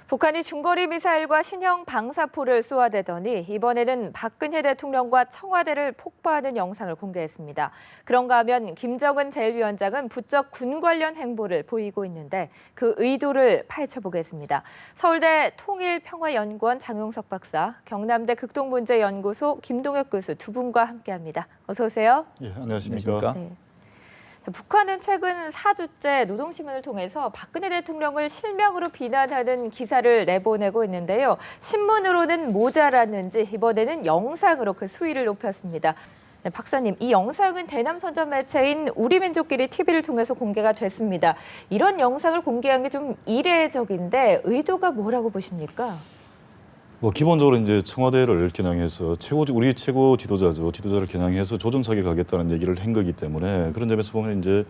북한이 중거리 미사일과 신형 방사포를 쏘아대더니 이번에는 박근혜 대통령과 청와대를 폭파하는 영상을 공개했습니다. 그런가 하면 김정은 제1위원장은 부쩍 군 관련 행보를 보이고 있는데 그 의도를 파헤쳐보겠습니다. 서울대 통일평화연구원 장용석 박사, 경남대 극동문제연구소 김동혁 교수 두 분과 함께합니다. 어서 오세요. 예, 안녕하십니까. 네. 북한은 최근 4주째 노동신문을 통해서 박근혜 대통령을 실명으로 비난하는 기사를 내보내고 있는데요. 신문으로는 모자랐는지 이번에는 영상으로 그 수위를 높였습니다. 네, 박사님, 이 영상은 대남 선전 매체인 우리민족끼리 TV를 통해서 공개가 됐습니다. 이런 영상을 공개한 게 좀 이례적인데 의도가 뭐라고 보십니까? 기본적으로 이제 청와대를 겨냥해서 우리 최고 지도자죠. 지도자를 겨냥해서 조정석에 가겠다는 얘기를 한 거기 때문에 그런 점에서 보면 이제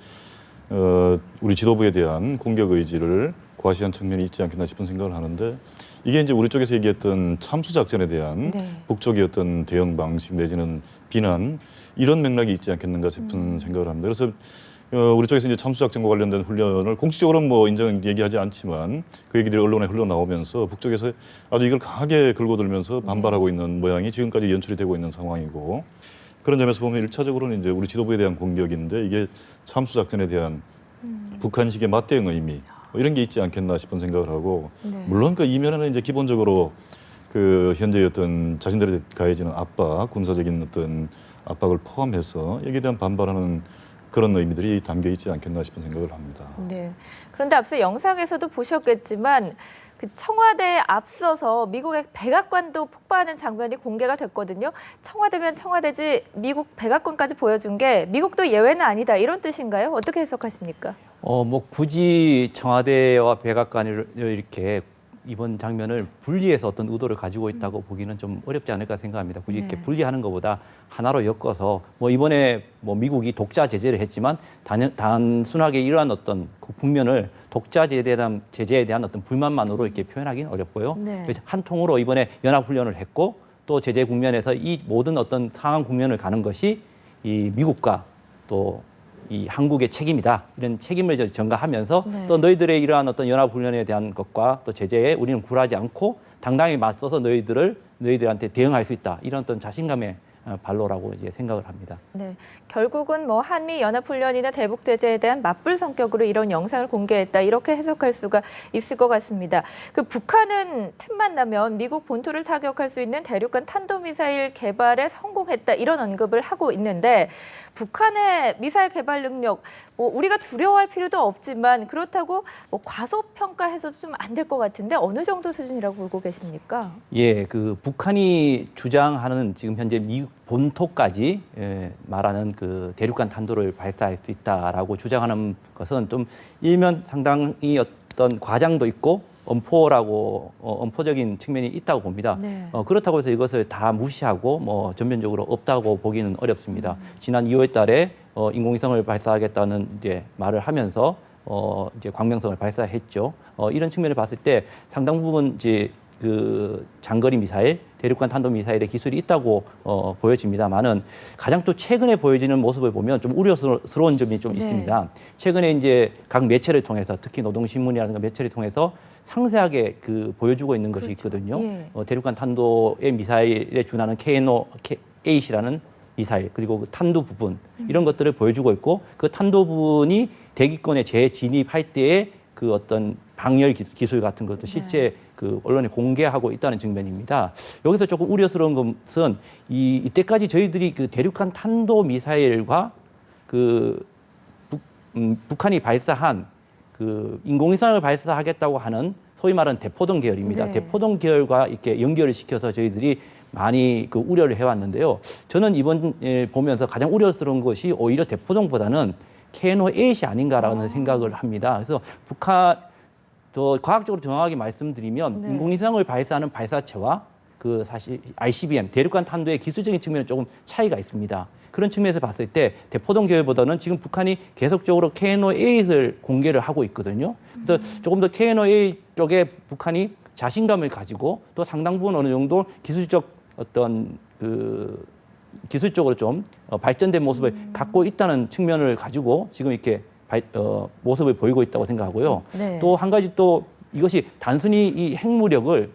우리 지도부에 대한 공격 의지를 과시한 측면이 있지 않겠나 싶은 생각을 하는데 이게 이제 우리 쪽에서 얘기했던 참수 작전에 대한 북쪽의 어떤 대응 방식 내지는 비난 이런 맥락이 있지 않겠는가 싶은 생각을 합니다. 그래서 우리 쪽에서 이제 참수작전과 관련된 훈련을 공식적으로는 얘기하지 않지만 그 얘기들이 언론에 흘러나오면서 북쪽에서 아주 이걸 강하게 긁어들면서 반발하고 있는 모양이 지금까지 연출이 되고 있는 상황이고 그런 점에서 보면 1차적으로는 이제 우리 지도부에 대한 공격인데 이게 참수작전에 대한 북한식의 맞대응 의미 이런 게 있지 않겠나 싶은 생각을 하고 물론 그 이면에는 이제 기본적으로 그 현재 어떤 자신들에 가해지는 압박, 군사적인 어떤 압박을 포함해서 여기에 대한 반발하는 그런 의미들이 담겨 있지 않겠나 싶은 생각을 합니다. 네. 그런데 앞서 영상에서도 보셨겠지만 그 청와대에 앞서서 미국의 백악관도 폭파하는 장면이 공개가 됐거든요. 청와대면 청와대지 미국 백악관까지 보여준 게 미국도 예외는 아니다 이런 뜻인가요? 어떻게 해석하십니까? 굳이 청와대와 백악관을 이렇게 이번 장면을 분리해서 어떤 의도를 가지고 있다고 보기는 좀 어렵지 않을까 생각합니다. 굳이 이렇게 분리하는 것보다 하나로 엮어서 미국이 독자 제재를 했지만 단순하게 이러한 어떤 그 국면을 독자 제재에 대한 어떤 불만만으로 이렇게 표현하기는 어렵고요. 그래서 한 통으로 이번에 연합훈련을 했고 또 제재 국면에서 이 모든 어떤 상황 국면을 가는 것이 이 미국과 또 이 한국의 책임이다. 이런 책임을 전가하면서 또 너희들의 이러한 어떤 연합훈련에 대한 것과 또 제재에 우리는 굴하지 않고 당당히 맞서서 너희들한테 대응할 수 있다. 이런 어떤 자신감의 발로라고 이제 생각을 합니다. 네, 결국은 한미 연합훈련이나 대북 제재에 대한 맞불 성격으로 이런 영상을 공개했다 이렇게 해석할 수가 있을 것 같습니다. 그 북한은 틈만 나면 미국 본토를 타격할 수 있는 대륙간 탄도미사일 개발에 성공했다 이런 언급을 하고 있는데 북한의 미사일 개발 능력 우리가 두려워할 필요도 없지만 그렇다고 과소평가해서도 좀 안 될 것 같은데 어느 정도 수준이라고 보고 계십니까? 예, 그 북한이 주장하는 지금 현재 미국 본토까지 말하는 그 대륙간 탄도를 발사할 수 있다라고 주장하는 것은 좀 일면 상당히 어떤 과장도 있고 엄포적인 측면이 있다고 봅니다. 그렇다고 해서 이것을 다 무시하고 전면적으로 없다고 보기는 어렵습니다. 지난 2월 달에 인공위성을 발사하겠다는 이제 말을 하면서 이제 광명성을 발사했죠. 이런 측면을 봤을 때 상당 부분 이제 그 장거리 미사일, 대륙간 탄도 미사일의 기술이 있다고 보여집니다만은 가장 또 최근에 보여지는 모습을 보면 좀 우려스러운 점이 좀 있습니다. 최근에 이제 각 매체를 통해서 특히 노동신문이라든가 매체를 통해서 상세하게 보여주고 있는 것이 있거든요. 대륙간 탄도의 미사일에 준하는 KN-8이라는 미사일 그리고 그 탄도 부분 이런 것들을 보여주고 있고 그 탄도 부분이 대기권에 재진입할 때의 그 어떤 방열 기술 같은 것도 실제 그 언론에 공개하고 있다는 측면입니다. 여기서 조금 우려스러운 것은 이때까지 저희들이 그 대륙간 탄도 미사일과 북한이 발사한 그 인공위성을 발사하겠다고 하는 소위 말하는 대포동 계열입니다. 대포동 계열과 이렇게 연결을 시켜서 저희들이 많이 그 우려를 해왔는데요. 저는 이번에 보면서 가장 우려스러운 것이 오히려 대포동보다는 KN-8이 아닌가라는 생각을 합니다. 그래서 더 과학적으로 정확하게 말씀드리면 인공위성을 발사하는 발사체와 그 사실 ICBM 대륙간 탄도의 기술적인 측면에 조금 차이가 있습니다. 그런 측면에서 봤을 때 대포동 계열보다는 지금 북한이 계속적으로 KN-8을 공개를 하고 있거든요. 그래서 조금 더 KN-8 쪽에 북한이 자신감을 가지고 또 상당 부분 어느 정도 기술적 어떤 기술적으로 좀 발전된 모습을 갖고 있다는 측면을 가지고 지금 이렇게 모습을 보이고 있다고 생각하고요. 또 한 가지 또 이것이 단순히 이 핵무력을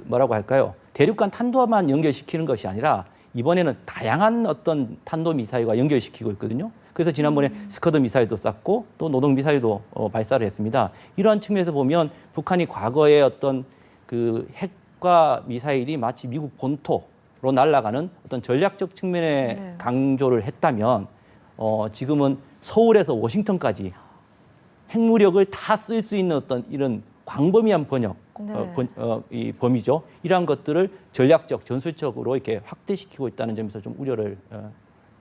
뭐라고 할까요? 대륙간 탄도만 연결시키는 것이 아니라 이번에는 다양한 어떤 탄도미사일과 연결시키고 있거든요. 그래서 지난번에 스커드 미사일도 쐈고 또 노동 미사일도 발사를 했습니다. 이러한 측면에서 보면 북한이 과거에 어떤 그 핵과 미사일이 마치 미국 본토로 날아가는 어떤 전략적 측면에 강조를 했다면 지금은 서울에서 워싱턴까지 핵무력을 다 쓸 수 있는 어떤 이런 광범위한 번역, 이 범위죠. 이러한 것들을 전략적, 전술적으로 이렇게 확대시키고 있다는 점에서 좀 우려를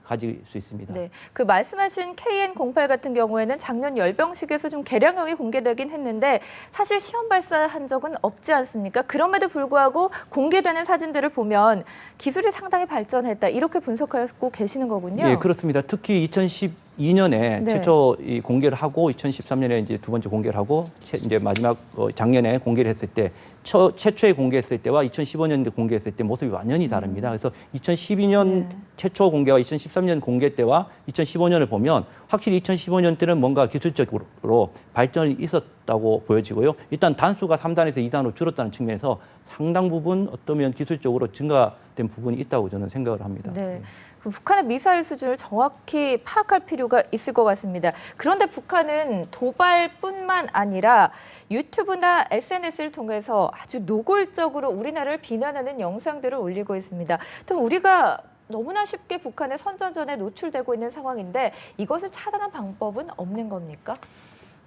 가질 수 있습니다. 네, 그 말씀하신 KN-08 같은 경우에는 작년 열병식에서 좀 개량형이 공개되긴 했는데 사실 시험 발사한 적은 없지 않습니까? 그럼에도 불구하고 공개되는 사진들을 보면 기술이 상당히 발전했다 이렇게 분석하고 계시는 거군요. 네, 그렇습니다. 특히 2012년에 최초 공개를 하고 2013년에 이제 두 번째 공개를 하고 이제 마지막 작년에 공개를 했을 때 최초에 공개했을 때와 2015년에 공개했을 때 모습이 완전히 다릅니다. 그래서 2012년 최초 공개와 2013년 공개 때와 2015년을 보면 확실히 2015년 때는 뭔가 기술적으로 발전이 있었다고 보여지고요. 일단 단수가 3단에서 2단으로 줄었다는 측면에서 상당 부분 어떠면 기술적으로 증가된 부분이 있다고 저는 생각을 합니다. 네. 북한의 미사일 수준을 정확히 파악할 필요가 있을 것 같습니다. 그런데 북한은 도발뿐만 아니라 유튜브나 SNS를 통해서 아주 노골적으로 우리나라를 비난하는 영상들을 올리고 있습니다. 또 우리가 너무나 쉽게 북한의 선전전에 노출되고 있는 상황인데 이것을 차단한 방법은 없는 겁니까?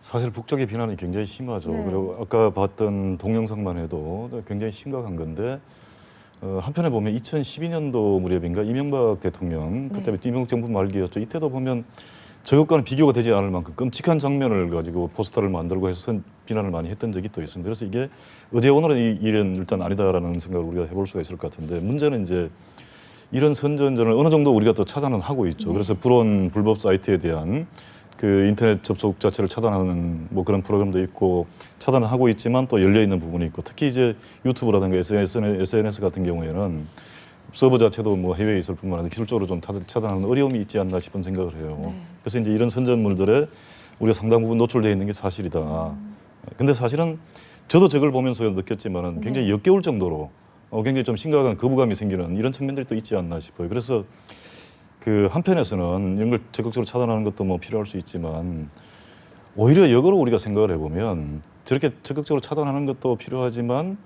사실 북쪽의 비난이 굉장히 심하죠. 그리고 아까 봤던 동영상만 해도 굉장히 심각한 건데 한편에 보면 2012년도 무렵인가 이명박 대통령 그때 이명박 정부 말기였죠. 이때도 보면 저것과는 비교가 되지 않을 만큼 끔찍한 장면을 가지고 포스터를 만들고 해서 비난을 많이 했던 적이 또 있습니다. 그래서 이게 어제 오늘은 이 일은 일단 아니다라는 생각을 우리가 해볼 수가 있을 것 같은데 문제는 이제 이런 선전전을 어느 정도 우리가 또 차단은 하고 있죠. 그래서 불온 불법 사이트에 대한 그 인터넷 접속 자체를 차단하는 뭐 그런 프로그램도 있고 차단을 하고 있지만 또 열려 있는 부분이 있고 특히 이제 유튜브라든가 SNS 같은 경우에는 서버 자체도 뭐 해외에 있을 뿐만 아니라 기술적으로 좀 차단하는 어려움이 있지 않나 싶은 생각을 해요. 그래서 이제 이런 선전물들에 우리가 상당 부분 노출되어 있는 게 사실이다. 근데 사실은 저도 저걸 보면서 느꼈지만은 굉장히 역겨울 정도로 굉장히 좀 심각한 거부감이 생기는 이런 측면들이 또 있지 않나 싶어요. 그래서 그 한편에서는 이런 걸 적극적으로 차단하는 것도 뭐 필요할 수 있지만 오히려 역으로 우리가 생각을 해보면 저렇게 적극적으로 차단하는 것도 필요하지만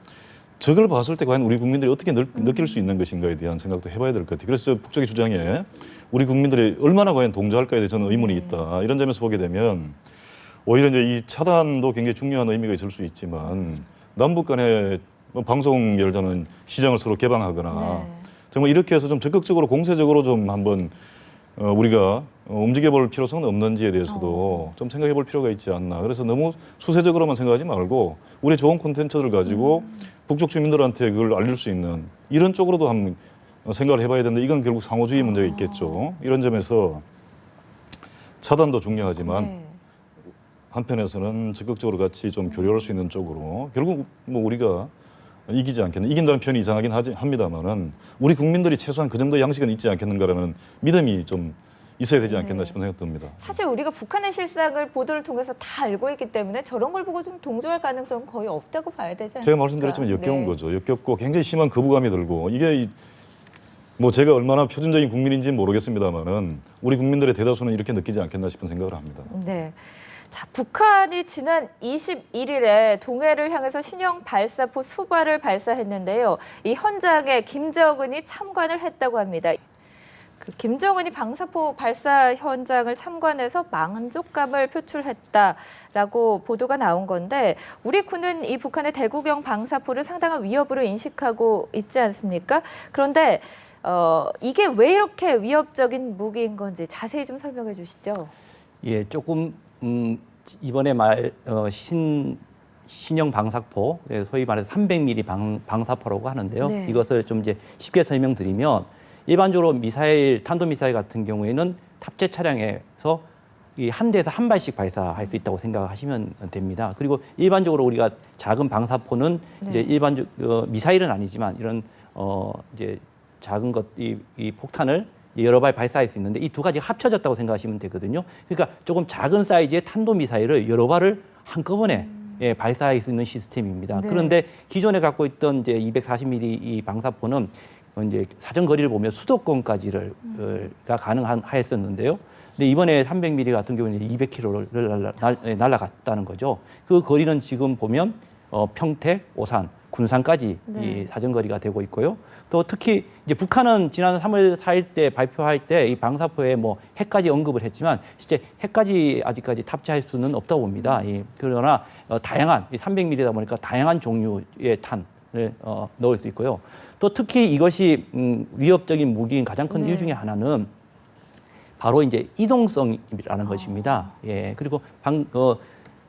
저걸 봤을 때 과연 우리 국민들이 어떻게 느낄 수 있는 것인가에 대한 생각도 해봐야 될 것 같아요. 그래서 북쪽의 주장에 우리 국민들이 얼마나 과연 동조할까에 대해 저는 의문이 있다. 이런 점에서 보게 되면 오히려 이제 이 차단도 굉장히 중요한 의미가 있을 수 있지만 남북 간에 방송 예를 들면 시장을 서로 개방하거나 정말 이렇게 해서 좀 적극적으로 공세적으로 좀 한번 우리가 움직여볼 필요성은 없는지에 대해서도 좀 생각해볼 필요가 있지 않나. 그래서 너무 수세적으로만 생각하지 말고 우리 좋은 콘텐츠를 가지고 북쪽 주민들한테 그걸 알릴 수 있는 이런 쪽으로도 한번 생각을 해봐야 되는데 이건 결국 상호주의 문제가 있겠죠. 이런 점에서 차단도 중요하지만 한편에서는 적극적으로 같이 좀 교류할 수 있는 쪽으로 결국 뭐 우리가 이기지 않겠나. 이긴다는 표현이 이상하긴 합니다만은 우리 국민들이 최소한 그 정도 양식은 있지 않겠는가라는 믿음이 좀 있어야 되지 않겠나 싶은 생각 듭니다. 사실 우리가 북한의 실상을 보도를 통해서 다 알고 있기 때문에 저런 걸 보고 좀 동조할 가능성은 거의 없다고 봐야 되지 않습니까? 제가 말씀드렸지만 역겨운 거죠. 역겹고 굉장히 심한 거부감이 들고 이게 뭐 제가 얼마나 표준적인 국민인지는 모르겠습니다만은 우리 국민들의 대다수는 이렇게 느끼지 않겠나 싶은 생각을 합니다. 네. 자, 북한이 지난 21일에 동해를 향해서 신형 발사포 수발을 발사했는데요. 이 현장에 김정은이 참관을 했다고 합니다. 그 김정은이 방사포 발사 현장을 참관해서 만족감을 표출했다라고 보도가 나온 건데 우리 군은 이 북한의 대구경 방사포를 상당한 위협으로 인식하고 있지 않습니까? 그런데 이게 왜 이렇게 위협적인 무기인 건지 자세히 좀 설명해 주시죠. 예, 조금 이번에 신형 방사포, 소위 말해서 300mm 방사포라고 하는데요. 이것을 좀 이제 쉽게 설명드리면 일반적으로 미사일, 탄도미사일 같은 경우에는 탑재 차량에서 이 한 대에서 한 발씩 발사할 수 있다고 생각하시면 됩니다. 그리고 일반적으로 우리가 작은 방사포는 이제 일반적 미사일은 아니지만 이런 이제 작은 것 이 폭탄을 여러 발 발사할 수 있는데 이 두 가지가 합쳐졌다고 생각하시면 되거든요. 그러니까 조금 작은 사이즈의 탄도미사일을 여러 발을 한꺼번에 예, 발사할 수 있는 시스템입니다. 네. 그런데 기존에 갖고 있던 이제 240mm 이 방사포는 이제 사정 거리를 보면 수도권까지를 가 가능하였었는데요. 근데 이번에 300mm 같은 경우는 200km를 날아갔다는 거죠. 그 거리는 지금 보면 평택, 오산, 군산까지 네. 이 사정거리가 되고 있고요. 또 특히 이제 북한은 지난 3월 4일 때 발표할 때 이 방사포에 뭐 핵까지 언급을 했지만 실제 핵까지 아직까지 탑재할 수는 없다고 봅니다. 그러나 다양한 300mm다 보니까 다양한 종류의 탄을 넣을 수 있고요. 또 특히 이것이 위협적인 무기인 가장 큰 이유 중에 하나는 바로 이제 이동성이라는 것입니다. 예, 그리고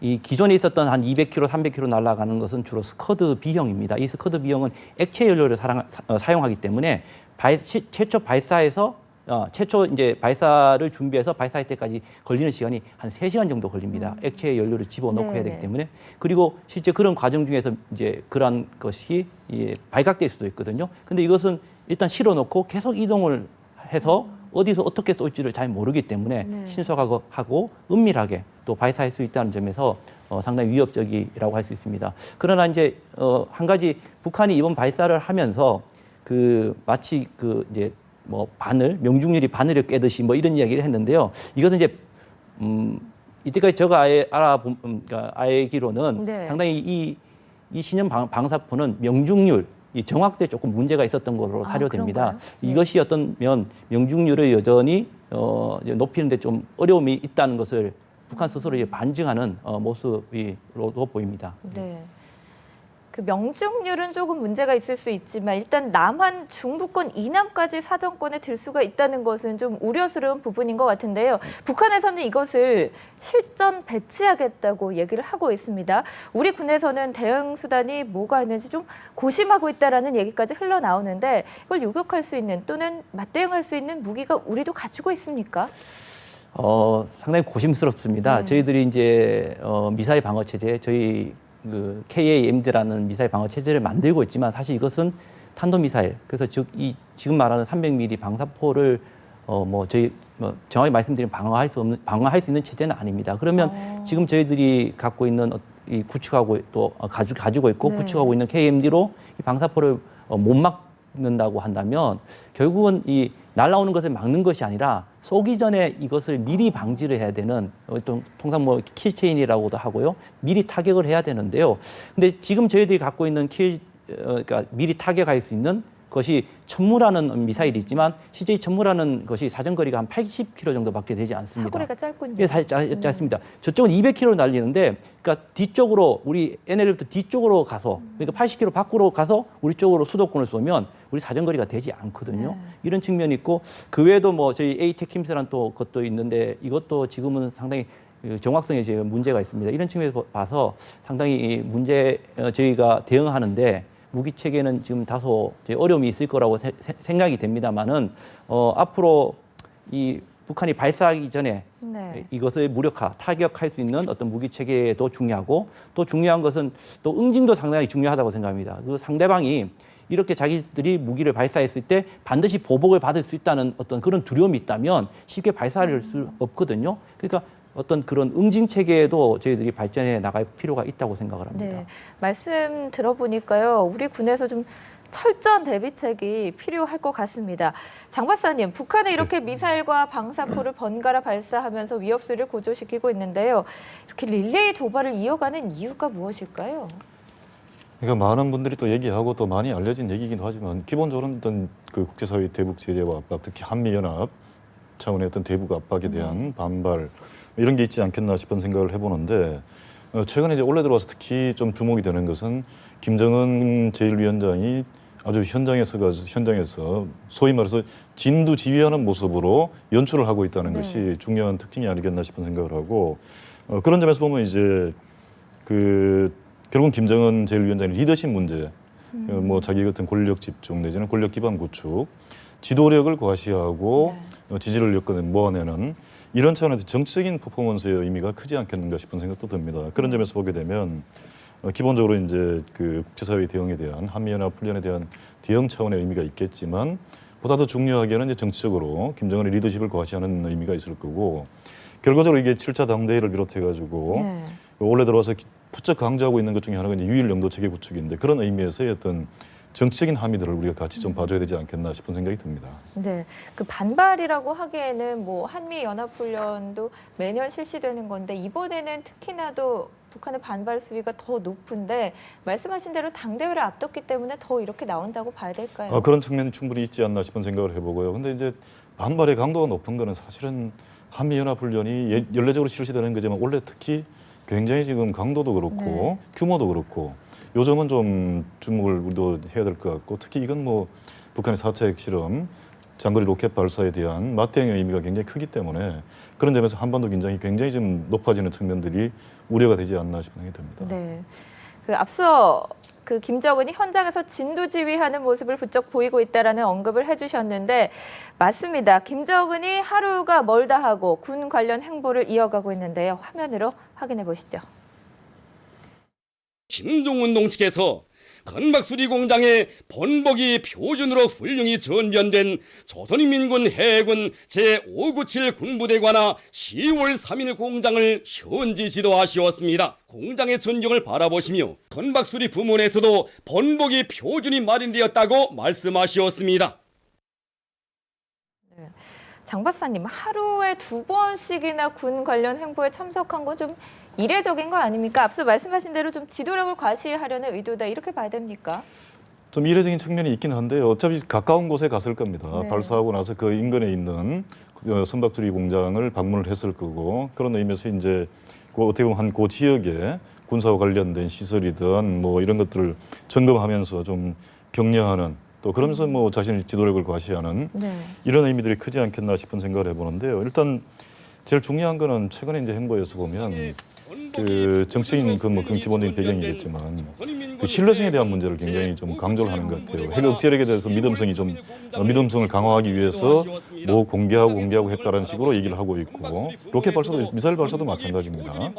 이 기존에 있었던 한 200km, 300km 날아가는 것은 주로 스커드 B형입니다. 이 스커드 B형은 액체 연료를 사용하기 때문에 최초 발사에서 최초 이제 발사를 준비해서 발사할 때까지 걸리는 시간이 한 3시간 정도 걸립니다. 액체 연료를 집어넣고 해야 되기 때문에. 그리고 실제 그런 과정 중에서 이제 그런 것이 발각될 수도 있거든요. 근데 이것은 일단 실어놓고 계속 이동을 해서 어디서 어떻게 쏠지를 잘 모르기 때문에 신속하고 은밀하게 또 발사할 수 있다는 점에서 상당히 위협적이라고 할 수 있습니다. 그러나 이제 한 가지 북한이 이번 발사를 하면서 그 마치 그 이제 뭐 명중률이 바늘을 깨듯이 뭐 이런 이야기를 했는데요. 이것은 이제 이때까지 제가 알기로는 네. 상당히 이 신형 방사포는 명중률 이 정확도에 조금 문제가 있었던 것으로 사료됩니다. 그런가요? 네. 이것이 어떤 면 명중률을 여전히 높이는데 좀 어려움이 있다는 것을 북한 스스로 이제 반증하는 모습으로 보입니다. 네. 그 명중률은 조금 문제가 있을 수 있지만 일단 남한 중부권 이남까지 사정권에 들 수가 있다는 것은 좀 우려스러운 부분인 것 같은데요. 북한에서는 이것을 실전 배치하겠다고 얘기를 하고 있습니다. 우리 군에서는 대응 수단이 뭐가 있는지 좀 고심하고 있다라는 얘기까지 흘러나오는데 이걸 요격할 수 있는 또는 맞대응할 수 있는 무기가 우리도 갖추고 있습니까? 상당히 고심스럽습니다. 네. 저희들이 이제 미사일 방어 체제, 저희 그 KAMD라는 미사일 방어 체제를 만들고 있지만 사실 이것은 탄도 미사일. 그래서 지금 말하는 300mm 방사포를 정확히 말씀드리면 방어할 수 있는 체제는 아닙니다. 그러면 지금 저희들이 갖고 있는 이 구축하고 또 가지고 있고 네. 구축하고 있는 KMD로 이 방사포를 못 막는다고 한다면 결국은 이 날아오는 것을 막는 것이 아니라 쏘기 전에 이것을 미리 방지를 해야 되는 통상 뭐 킬체인이라고도 하고요. 미리 타격을 해야 되는데요. 근데 지금 저희들이 갖고 있는 그러니까 미리 타격할 수 있는 것이 천무라는 미사일이 있지만 실제 천무라는 것이 사정거리가 한 80km 정도밖에 되지 않습니다. 사거리가 짧군요. 예, 짧습니다. 저쪽은 200km 날리는데, 그러니까 뒤쪽으로 우리 NLL부터 뒤쪽으로 가서, 그러니까 80km 밖으로 가서 우리 쪽으로 수도권을 쏘면 우리 사정거리가 되지 않거든요. 이런 측면이 있고, 그 외에도 뭐 저희 에이테킴스라는 또 것도 있는데 이것도 지금은 상당히 정확성에 지금 문제가 있습니다. 이런 측면에서 봐서 상당히 저희가 대응하는데 무기 체계는 지금 다소 어려움이 있을 거라고 생각이 됩니다만은 앞으로 이 북한이 발사하기 전에 네. 이것을 무력화, 타격할 수 있는 어떤 무기 체계도 중요하고 또 중요한 것은 또 응징도 상당히 중요하다고 생각합니다. 그 상대방이 이렇게 자기들이 무기를 발사했을 때 반드시 보복을 받을 수 있다는 어떤 그런 두려움이 있다면 쉽게 발사할 수 없거든요. 그러니까 어떤 그런 응징 체계도 저희들이 발전해 나갈 필요가 있다고 생각을 합니다. 네, 말씀 들어보니까요. 우리 군에서 좀 철저한 대비책이 필요할 것 같습니다. 장 박사님, 북한은 이렇게 미사일과 방사포를 번갈아 발사하면서 위협수를 고조시키고 있는데요. 이렇게 릴레이 도발을 이어가는 이유가 무엇일까요? 그러니까 많은 분들이 또 얘기하고 또 많이 알려진 얘기이기도 하지만 기본적으로는 어떤 그 국제사회 대북 제재와 압박, 특히 한미연합 차원의 어떤 대북 압박에 대한 반발 이런 게 있지 않겠나 싶은 생각을 해보는데 최근에 이제 올해 들어와서 특히 좀 주목이 되는 것은 김정은 제1위원장이 아주 현장에서 소위 말해서 진두지휘하는 모습으로 연출을 하고 있다는 것이 중요한 특징이 아니겠나 싶은 생각을 하고 그런 점에서 보면 이제 결국은 김정은 제1위원장의 리더십 문제, 뭐 자기 같은 권력 집중 내지는 권력 기반 구축, 지도력을 과시하고 지지를 여건을 모아내는 이런 차원에서 정치적인 퍼포먼스의 의미가 크지 않겠는가 싶은 생각도 듭니다. 그런 점에서 보게 되면 기본적으로 이제 그 국제사회 대응에 대한 한미연합 훈련에 대한 대응 차원의 의미가 있겠지만 보다 더 중요하게는 이제 정치적으로 김정은의 리더십을 과시하는 의미가 있을 거고 결과적으로 이게 7차 당대회를 비롯해가지고 네. 올해 들어와서 부쩍 강조하고 있는 것 중에 하나가 이제 유일 영도 체계 구축인데 그런 의미에서의 어떤 정치적인 함의들을 우리가 같이 좀 봐줘야 되지 않겠나 싶은 생각이 듭니다. 네, 그 반발이라고 하기에는 뭐 한미 연합훈련도 매년 실시되는 건데 이번에는 특히나도 북한의 반발 수위가 더 높은데 말씀하신 대로 당대회를 앞뒀기 때문에 더 이렇게 나온다고 봐야 될까요? 그런 측면이 충분히 있지 않나 싶은 생각을 해보고요. 근데 이제 반발의 강도가 높은 거는 사실은 한미연합훈련이 연례적으로 실시되는 거지만 원래 특히 굉장히 지금 강도도 그렇고 네. 규모도 그렇고 요즘은 좀 주목을 우리도 해야 될 것 같고 특히 이건 뭐 북한의 4차 핵실험 장거리 로켓 발사에 대한 맞대응의 의미가 굉장히 크기 때문에 그런 점에서 한반도 긴장이 굉장히 좀 높아지는 측면들이 우려가 되지 않나 싶은 생각이 듭니다. 네, 그 앞서 그 김정은이 현장에서 진두지휘하는 모습을 부쩍 보이고 있다라는 언급을 해주셨는데 맞습니다. 김정은이 하루가 멀다 하고 군 관련 행보를 이어가고 있는데요. 화면으로 확인해 보시죠. 김정은 동측에서 건박수리 공장의 번복이 표준으로 훌륭히 전변된 조선인민군 해군 제597 군부대관아 10월 3일 공장을 현지 지도하시었습니다. 공장의 전경을 바라보시며 건박수리 부문에서도 번복이 표준이 마련되었다고 말씀하시었습니다. 장 박사님, 하루에 2번씩이나 군 관련 행보에 참석한 건 좀 이례적인 거 아닙니까? 앞서 말씀하신 대로 좀 지도력을 과시하려는 의도다 이렇게 봐야 됩니까? 좀 이례적인 측면이 있긴 한데요. 어차피 가까운 곳에 갔을 겁니다. 네. 발사하고 나서 그 인근에 있는 선박조리 공장을 방문을 했을 거고 그런 의미에서 이제 어떻게 보면 그 지역에 군사와 관련된 시설이든 뭐 이런 것들을 점검하면서 좀 격려하는 또 그러면서 뭐 자신의 지도력을 과시하는 네. 이런 의미들이 크지 않겠나 싶은 생각을 해보는데요. 일단 제일 중요한 거는 최근에 이제 행보에서 보면 그 정치인 그 기본적인 배경이겠지만 그 신뢰성에 대한 문제를 굉장히 좀 강조를 하는 것 같아요. 핵 억제력에 대해서 믿음성을 강화하기 위해서 뭐 공개하고 했다라는 식으로 얘기를 하고 있고 로켓 발사도 미사일 발사도 마찬가지입니다.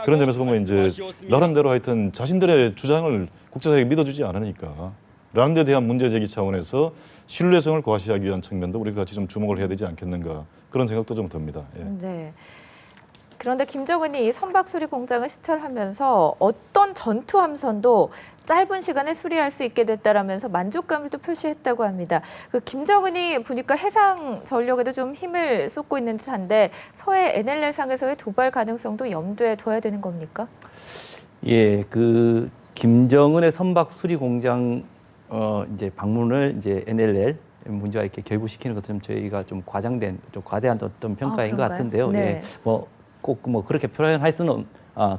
그런 점에서 보면 이제 나름대로 하여튼 자신들의 주장을 국제사회에 믿어주지 않으니까 라는 데 대한 문제 제기 차원에서 신뢰성을 과시하기 위한 측면도 우리가 같이 좀 주목을 해야 되지 않겠는가 그런 생각도 좀 듭니다. 예. 네. 그런데 김정은이 이 선박수리 공장을 시찰하면서 어떤 전투 함선도 짧은 시간에 수리할 수 있게 됐다라면서 만족감을 또 표시했다고 합니다. 그 김정은이 보니까 해상 전력에도 좀 힘을 쏟고 있는 듯한데 서해 NLL 상에서의 도발 가능성도 염두에 둬야 되는 겁니까? 예, 그 김정은의 선박수리 공장 이제 방문을 이제 NLL 문제와 이렇게 결부시키는 것은 저희가 좀 과장된, 좀 과대한 어떤 평가인 것 같은데요. 네. 예, 꼭 그렇게 표현할 수는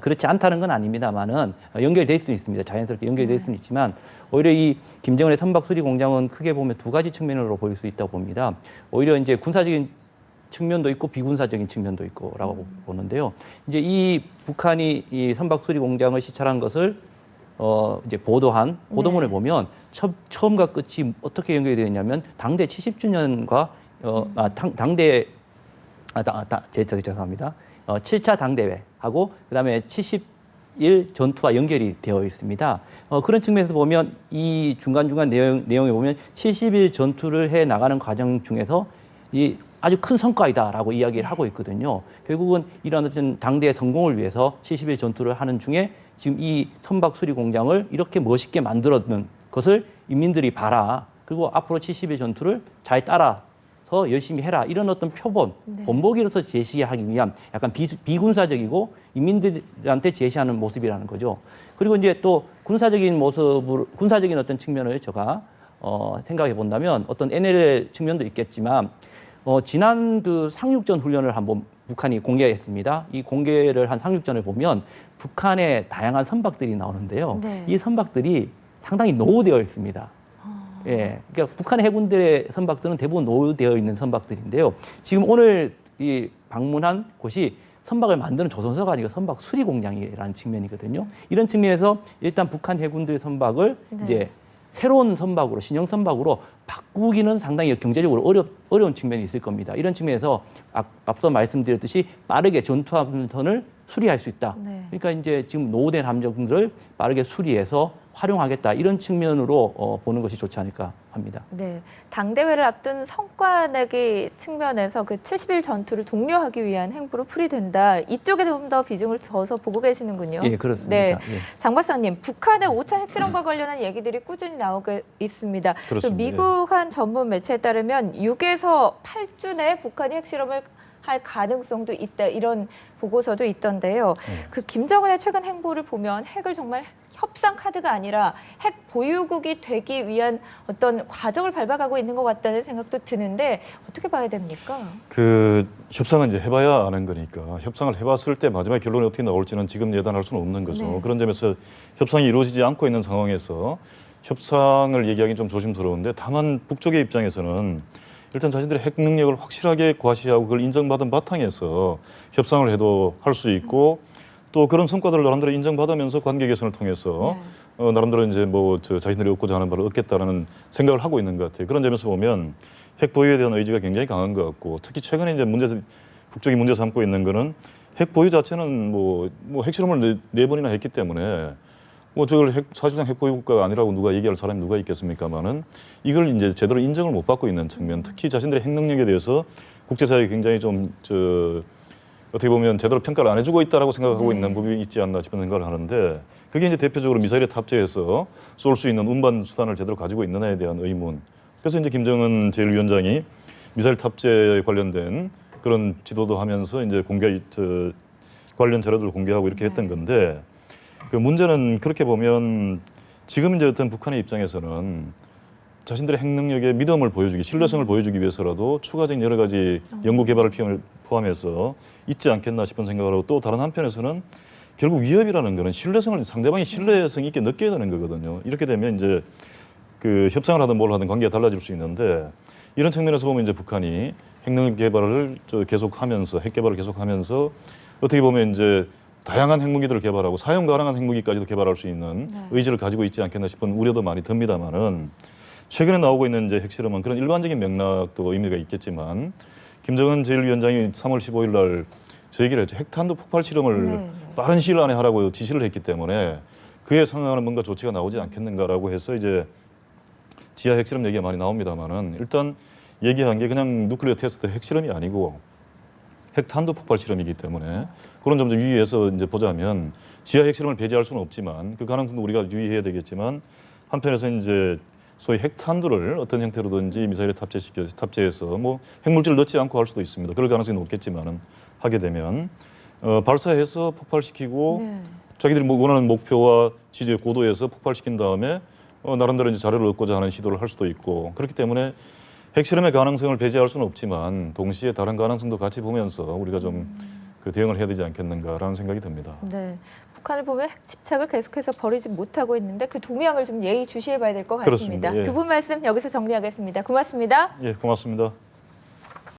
그렇지 않다는 건 아닙니다만은 연결될 수는 있습니다. 자연스럽게 연결될 수는 있지만 오히려 이 김정은의 선박수리 공장은 크게 보면 두 가지 측면으로 보일 수 있다고 봅니다. 오히려 이제 군사적인 측면도 있고 비군사적인 측면도 있고라고 보는데요. 이제 이 북한이 이 선박수리 공장을 시찰한 것을 이제 보도한 보도문을 네. 보면 처음과 끝이 어떻게 연결이 되어 있냐면 당대 70주년과 죄송합니다. 7차 당대회하고 그다음에 70일 전투와 연결이 되어 있습니다. 그런 측면에서 보면 이 중간중간 내용에 보면 70일 전투를 해 나가는 과정 중에서 이 아주 큰 성과이다라고 이야기를 하고 있거든요. 결국은 이런 어떤 당대의 성공을 위해서 70일 전투를 하는 중에 지금 이 선박수리 공장을 이렇게 멋있게 만들었는 것을 인민들이 봐라. 그리고 앞으로 70일 전투를 잘 따라서 열심히 해라. 이런 어떤 표본, 본보기로서 제시하기 위한 약간 비군사적이고 인민들한테 제시하는 모습이라는 거죠. 그리고 이제 또 군사적인 어떤 측면을 제가 생각해 본다면 어떤 NLL 측면도 있겠지만 지난 그 상륙전 훈련을 한번 북한이 공개했습니다. 이 공개를 한 상륙전을 보면 북한의 다양한 선박들이 나오는데요. 네. 이 선박들이 상당히 노후되어 있습니다. 예, 그러니까 북한의 해군들의 선박들은 대부분 노후되어 있는 선박들인데요. 지금 오늘 이 방문한 곳이 선박을 만드는 조선소가 아니고 선박 수리 공장이라는 측면이거든요. 이런 측면에서 일단 북한 해군들의 선박을 네. 이제 새로운 선박으로 신형 선박으로 바꾸기는 상당히 경제적으로 어려운 측면이 있을 겁니다. 이런 측면에서 앞서 말씀드렸듯이 빠르게 전투함선을 수리할 수 있다. 네. 그러니까 이제 지금 노후된 함정들을 빠르게 수리해서 활용하겠다 이런 측면으로 보는 것이 좋지 않을까 합니다. 네, 당대회를 앞둔 성과 내기 측면에서 그 70일 전투를 독려하기 위한 행보로 풀이된다. 이쪽에 좀 더 비중을 둬서 보고 계시는군요. 예, 그렇습니다. 네, 예. 장 박사님, 북한의 5차 핵실험과 관련한 얘기들이 꾸준히 나오고 있습니다. 그렇습니다. 미국 한 전문 매체에 따르면 6에서 8주 내에 북한이 핵실험을 할 가능성도 있다. 이런 보고서도 있던데요. 그 김정은의 최근 행보를 보면 핵을 정말 협상 카드가 아니라 핵 보유국이 되기 위한 어떤 과정을 밟아가고 있는 것 같다는 생각도 드는데 어떻게 봐야 됩니까? 그 협상은 이제 해봐야 아는 거니까 협상을 해봤을 때 마지막 결론이 어떻게 나올지는 지금 예단할 수는 없는 거죠. 네. 그런 점에서 협상이 이루어지지 않고 있는 상황에서 협상을 얘기하기 좀 조심스러운데 다만 북쪽의 입장에서는 일단 자신들의 핵 능력을 확실하게 과시하고 그걸 인정받은 바탕에서 협상을 해도 할 수 있고 또 그런 성과들을 나름대로 인정받으면서 관계 개선을 통해서 나름대로 이제 뭐 자신들이 얻고자 하는 바를 얻겠다라는 생각을 하고 있는 것 같아요. 그런 점에서 보면 핵 보유에 대한 의지가 굉장히 강한 것 같고 특히 최근에 이제 북쪽이 문제 삼고 있는 거는 핵 보유 자체는 뭐 핵실험을 네 번이나 했기 때문에 뭐 저걸 사실상 핵 보유 국가가 아니라고 누가 얘기할 사람이 누가 있겠습니까만은 이걸 이제 제대로 인정을 못 받고 있는 측면, 특히 자신들의 핵 능력에 대해서 국제사회가 굉장히 좀 어떻게 보면 제대로 평가를 안 해주고 있다라고 생각하고 있는 부분이 있지 않나 싶은 생각을 하는데 그게 이제 대표적으로 미사일에 탑재해서 쏠 수 있는 운반 수단을 제대로 가지고 있느냐에 대한 의문. 그래서 이제 김정은 제1위원장이 미사일 탑재 관련된 그런 지도도 하면서 이제 관련 자료들을 공개하고 이렇게 했던 건데 그 문제는 그렇게 보면 지금 이제 어떤 북한의 입장에서는 자신들의 핵 능력의 믿음을 보여주기, 신뢰성을 보여주기 위해서라도 추가적인 여러 가지 연구 개발을 포함해서 있지 않겠나 싶은 생각을 하고 또 다른 한편에서는 결국 위협이라는 거는 신뢰성을 상대방이 신뢰성 있게 느껴야 되는 거거든요. 이렇게 되면 이제 그 협상을 하든 뭘 하든 관계가 달라질 수 있는데 이런 측면에서 보면 이제 북한이 핵 능력 개발을 계속하면서 핵 개발을 계속하면서 어떻게 보면 이제 다양한 핵무기들을 개발하고 사용 가능한 핵무기까지도 개발할 수 있는 의지를 가지고 있지 않겠나 싶은 우려도 많이 듭니다만은 최근에 나오고 있는 이제 핵실험은 그런 일반적인 맥락도 의미가 있겠지만 김정은 제1위원장이 3월 15일 날 저 얘기를 했죠. 핵탄두 폭발 실험을 빠른 시일 안에 하라고 지시를 했기 때문에 그에 상응하는 뭔가 조치가 나오지 않겠는가라고 해서 이제 지하 핵실험 얘기가 많이 나옵니다만은 일단 얘기한 게 그냥 누클리어 테스트 핵실험이 아니고 핵탄두 폭발 실험이기 때문에 그런 점 좀 유의해서 이제 보자면 지하 핵실험을 배제할 수는 없지만 그 가능성도 우리가 유의해야 되겠지만 한편에서 이제 소위 핵탄두를 어떤 형태로든지 미사일에 탑재해서 뭐 핵물질을 넣지 않고 할 수도 있습니다. 그럴 가능성이 높겠지만은 하게 되면 발사해서 폭발시키고 자기들이 뭐 원하는 목표와 지지의 고도에서 폭발시킨 다음에 나름대로 이제 자료를 얻고자 하는 시도를 할 수도 있고 그렇기 때문에 핵실험의 가능성을 배제할 수는 없지만 동시에 다른 가능성도 같이 보면서 우리가 좀 그 대응을 해야 되지 않겠는가라는 생각이 듭니다. 네, 북한을 보면 핵 집착을 계속해서 버리지 못하고 있는데 그 동향을 좀 예의주시해봐야 될 것 같습니다. 그렇습니다. 예. 두 분 말씀 여기서 정리하겠습니다. 고맙습니다. 예, 고맙습니다.